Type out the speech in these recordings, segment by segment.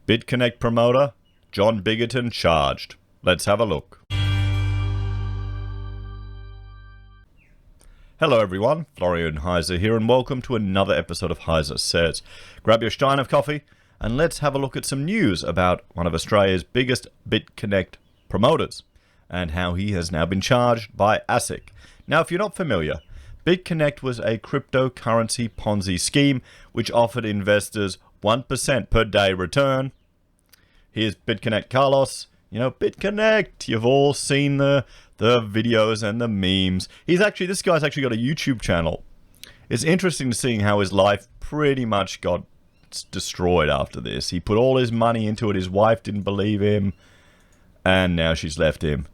BitConnect Promoter John Bigatton charged. Let's have a look. Hello everyone, Florian.Heise here, and welcome to another episode of HeiseSays. Grab your stein of coffee and let's have a look at some news about one of Australia's biggest BitConnect promoters and how he has now been charged by ASIC. Now, if you're not familiar, BitConnect was a cryptocurrency Ponzi scheme which offered investors 1% per day return. Here's BitConnect Carlos. You know, BitConnect, you've all seen the videos and the memes. This guy's actually got a YouTube channel. It's interesting to see how his life pretty much got destroyed after this. He put all his money into it, his wife didn't believe him, and now she's left him.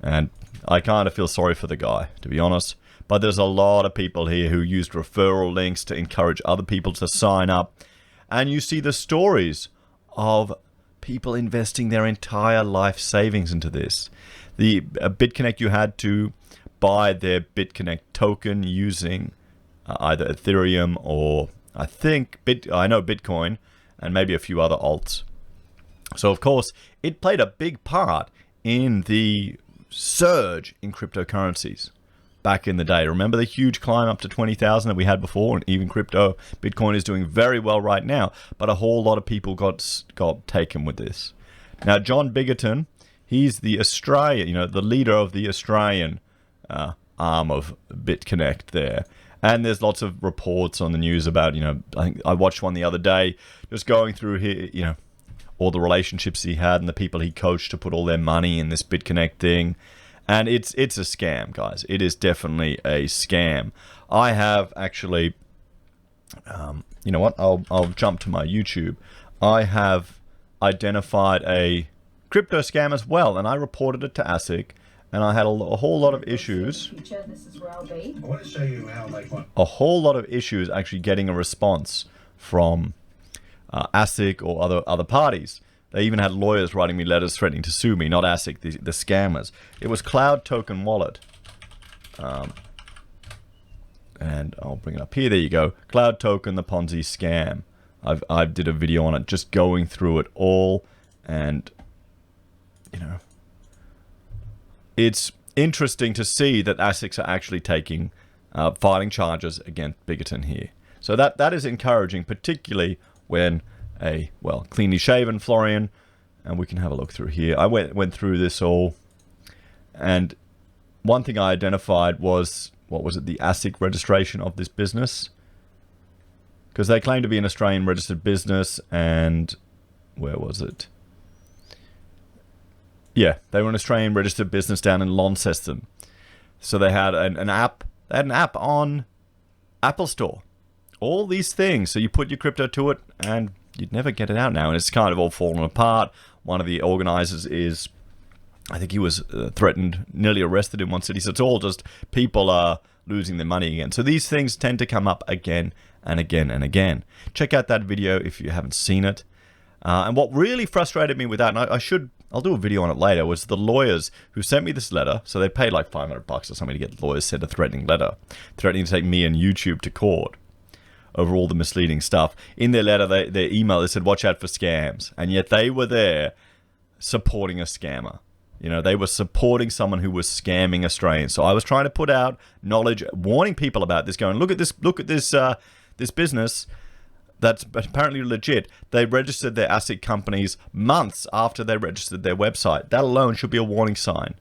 And I kind of feel sorry for the guy, to be honest. But there's a lot of people here who used referral links to encourage other people to sign up. And you see the stories of people investing their entire life savings into this. The BitConnect, you had to buy their BitConnect token using either Ethereum or I know Bitcoin and maybe a few other alts. So of course it played a big part in the surge in cryptocurrencies back in the day. Remember the huge climb up to 20,000 that we had before, and even Bitcoin is doing very well right now, but a whole lot of people got taken with this. Now, John Bigatton, he's the Australian, the leader of the Australian arm of BitConnect there. And there's lots of reports on the news about, I think I watched one the other day, just going through here, all the relationships he had and the people he coached to put all their money in this BitConnect thing. And it's a scam, guys. It is definitely a scam. I have actually, you know what? I'll jump to my YouTube. I have identified a crypto scam as well, and I reported it to ASIC, and I had a whole lot of issues. A whole lot of issues actually getting a response from ASIC or other parties. They even had lawyers writing me letters threatening to sue me, not ASIC, the scammers. It was Cloud Token Wallet. And I'll bring it up here. There you go. Cloud Token, the Ponzi scam. I did a video on it, just going through it all. And, it's interesting to see that ASICs are actually filing charges against Bigatton here. So that is encouraging, particularly when cleanly shaven Florian, and we can have a look through here. I went through this all, and one thing I identified was, the ASIC registration of this business, because they claim to be an Australian registered business, and where was it? Yeah, they were an Australian registered business down in Launceston. So they had an app. They had an app on Apple Store. All these things. So you put your crypto to it, and you'd never get it out now, and it's kind of all fallen apart. One of the organizers I think he was threatened, nearly arrested in one city. So it's all just people are losing their money again. So these things tend to come up again and again and again. Check out that video if you haven't seen it. And what really frustrated me with that, and I'll do a video on it later, was the lawyers who sent me this letter. So they paid like $500 or something to get lawyers sent a threatening letter, threatening to take me and YouTube to court over all the misleading stuff. In their letter, their email, they said, watch out for scams. And yet they were there supporting a scammer. They were supporting someone who was scamming Australians. So I was trying to put out knowledge, warning people about this, going, look at this business that's apparently legit. They registered their ASIC companies months after they registered their website. That alone should be a warning sign.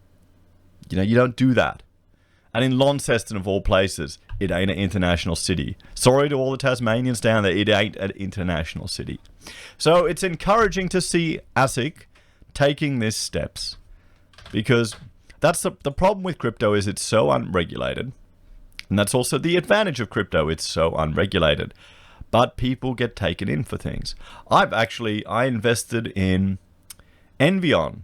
You don't do that. And in Launceston, of all places, it ain't an international city. Sorry to all the Tasmanians down there, it ain't an international city. So it's encouraging to see ASIC taking these steps, because that's the problem with crypto is it's so unregulated. And that's also the advantage of crypto, it's so unregulated. But people get taken in for things. I invested in Envion.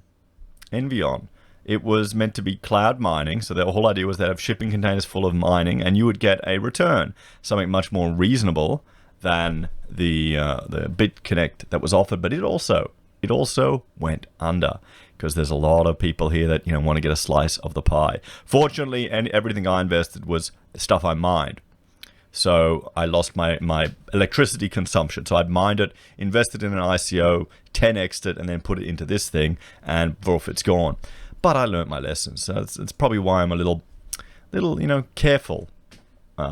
It was meant to be cloud mining, so the whole idea was they'd have shipping containers full of mining, and you would get a return, something much more reasonable than the BitConnect that was offered. But it also went under, because there's a lot of people here that want to get a slice of the pie. Fortunately, and everything I invested was stuff I mined. So I lost my electricity consumption. So I'd mined it, invested in an ICO, 10x'd it, and then put it into this thing, and poof, it's gone. But I learned my lessons. So it's probably why I'm a little careful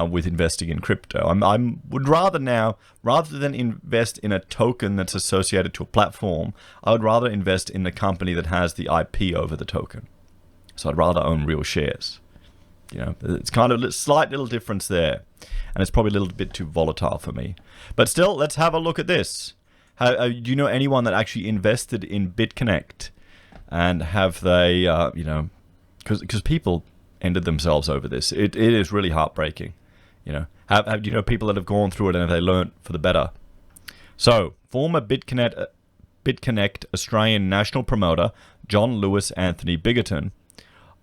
with investing in crypto. I would rather now, rather than invest in a token that's associated to a platform, I would rather invest in the company that has the IP over the token. So I'd rather own real shares. It's kind of a slight little difference there. And it's probably a little bit too volatile for me. But still, let's have a look at this. Do you know anyone that actually invested in BitConnect? And have they, because people ended themselves over this. It is really heartbreaking. Have you know people that have gone through it and have they learned for the better? So, former BitConnect Australian national promoter John Lewis Anthony Bigatton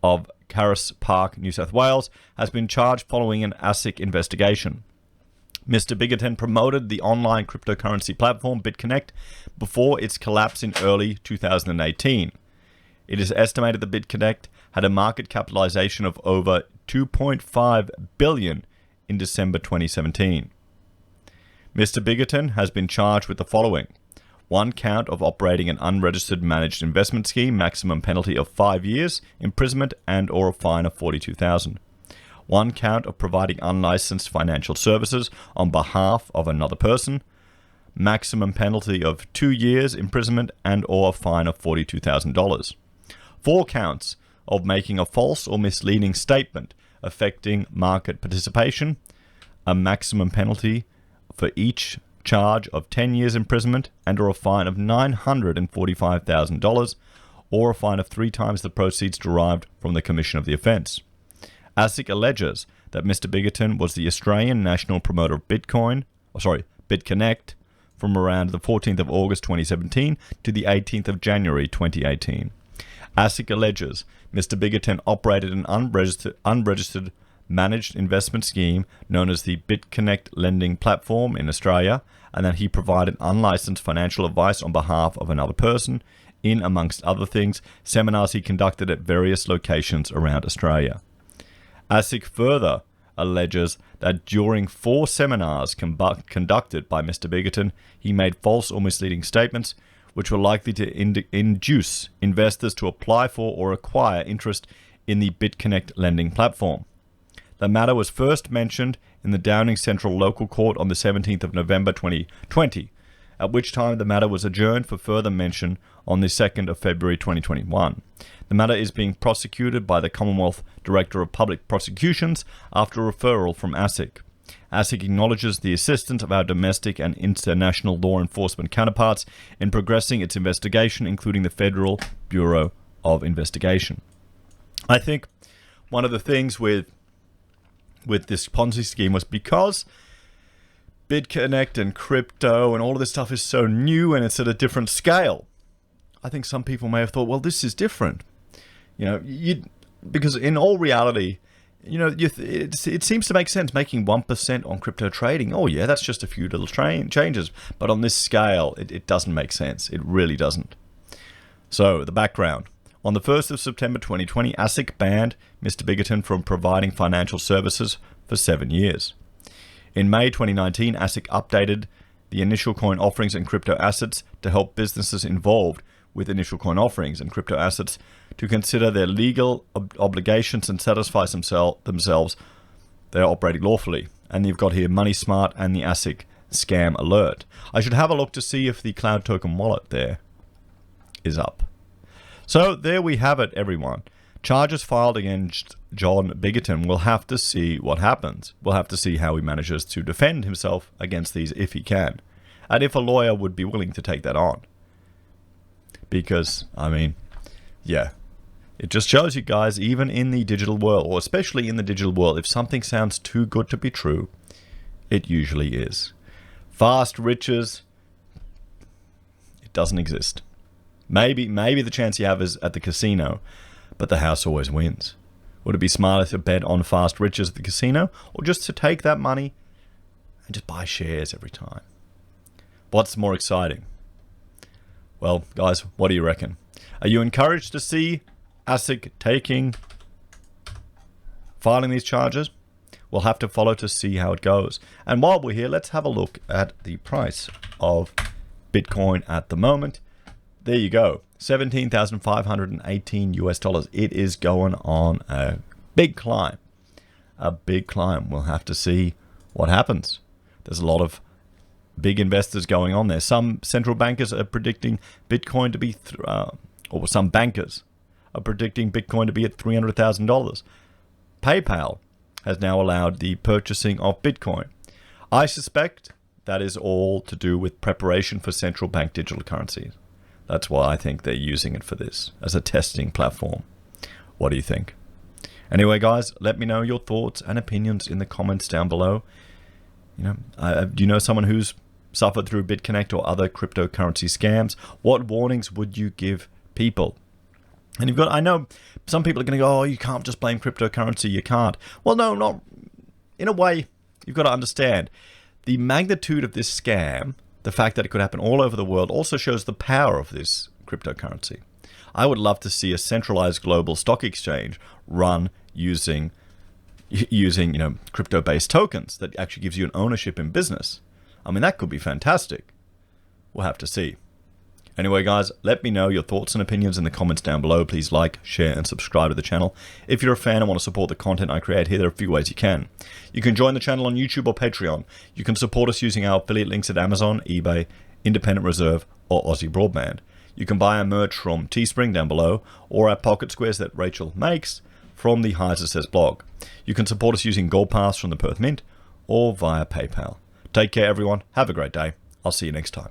of Caras Park, New South Wales, has been charged following an ASIC investigation. Mr. Bigatton promoted the online cryptocurrency platform BitConnect before its collapse in early 2018. It is estimated that BitConnect had a market capitalization of over $2.5 billion in December 2017. Mr. Bigatton has been charged with the following: 1 count of operating an unregistered managed investment scheme, maximum penalty of 5 years, imprisonment and/or a fine of $42,000. 1 count of providing unlicensed financial services on behalf of another person, maximum penalty of 2 years, imprisonment and/or a fine of $42,000. 4 counts of making a false or misleading statement affecting market participation, a maximum penalty for each charge of 10 years imprisonment and/or a fine of $945,000, or a fine of 3 times the proceeds derived from the commission of the offence. ASIC alleges that Mr. Bigatton was the Australian national promoter of BitConnect from around the 14th of August 2017 to the 18th of January 2018. ASIC alleges Mr. Bigatton operated an unregistered managed investment scheme known as the BitConnect lending platform in Australia, and that he provided unlicensed financial advice on behalf of another person in, amongst other things, seminars he conducted at various locations around Australia. ASIC further alleges that during 4 seminars conducted by Mr. Bigatton, he made false or misleading statements which were likely to induce investors to apply for or acquire interest in the BitConnect lending platform. The matter was first mentioned in the Downing Central Local Court on the 17th of November 2020, at which time the matter was adjourned for further mention on the 2nd of February 2021. The matter is being prosecuted by the Commonwealth Director of Public Prosecutions after referral from ASIC. ASIC acknowledges the assistance of our domestic and international law enforcement counterparts in progressing its investigation, including the Federal Bureau of Investigation. I think one of the things with this Ponzi scheme was because BitConnect and crypto and all of this stuff is so new and it's at a different scale. I think some people may have thought, well, this is different. Because in all reality, it seems to make sense making 1% on crypto trading. Oh yeah, that's just a few little changes. But on this scale, it doesn't make sense. It really doesn't. So, the background. On the 1st of September 2020, ASIC banned Mr. Bigatton from providing financial services for 7 years. In May 2019, ASIC updated the initial coin offerings and crypto assets to help businesses involved with initial coin offerings and crypto assets to consider their legal obligations and satisfy themselves they're operating lawfully. And you've got here Money Smart and the ASIC scam alert. I should have a look to see if the Cloud Token wallet there is up. So there we have it, everyone. Charges filed against John Bigatton. We'll have to see what happens. We'll have to see how he manages to defend himself against these if he can. And if a lawyer would be willing to take that on. Because, yeah. It just shows you guys, even in the digital world, or especially in the digital world, if something sounds too good to be true, it usually is. Fast riches, it doesn't exist. Maybe the chance you have is at the casino, but the house always wins. Would it be smarter to bet on fast riches at the casino, or just to take that money and just buy shares every time? What's more exciting? Well, guys, what do you reckon? Are you encouraged to see ASIC filing these charges? We'll have to follow to see how it goes. And while we're here, let's have a look at the price of Bitcoin at the moment. There you go, $17,518 US. It is going on a big climb. A big climb. We'll have to see what happens. There's a lot of big investors going on there. Some central bankers are predicting Bitcoin to be, or some bankers are predicting Bitcoin to be at $300,000. PayPal has now allowed the purchasing of Bitcoin. I suspect that is all to do with preparation for central bank digital currencies. That's why I think they're using it for this, as a testing platform. What do you think? Anyway, guys, let me know your thoughts and opinions in the comments down below. Do you know someone who's suffered through BitConnect or other cryptocurrency scams? What warnings would you give people? And I know some people are going to go, oh, you can't just blame cryptocurrency, you can't. Well, no, not in a way. You've got to understand the magnitude of this scam. The fact that it could happen all over the world also shows the power of this cryptocurrency. I would love to see a centralized global stock exchange run using crypto-based tokens that actually gives you an ownership in business. I mean, that could be fantastic. We'll have to see. Anyway, guys, let me know your thoughts and opinions in the comments down below. Please like, share, and subscribe to the channel. If you're a fan and want to support the content I create here, there are a few ways you can. You can join the channel on YouTube or Patreon. You can support us using our affiliate links at Amazon, eBay, Independent Reserve, or AussieBroadband. You can buy our merch from Teespring down below, or our pocket squares that Rachel makes from the HeiseSays blog. You can support us using Gold Pass from the Perth Mint, or via PayPal. Take care, everyone. Have a great day. I'll see you next time.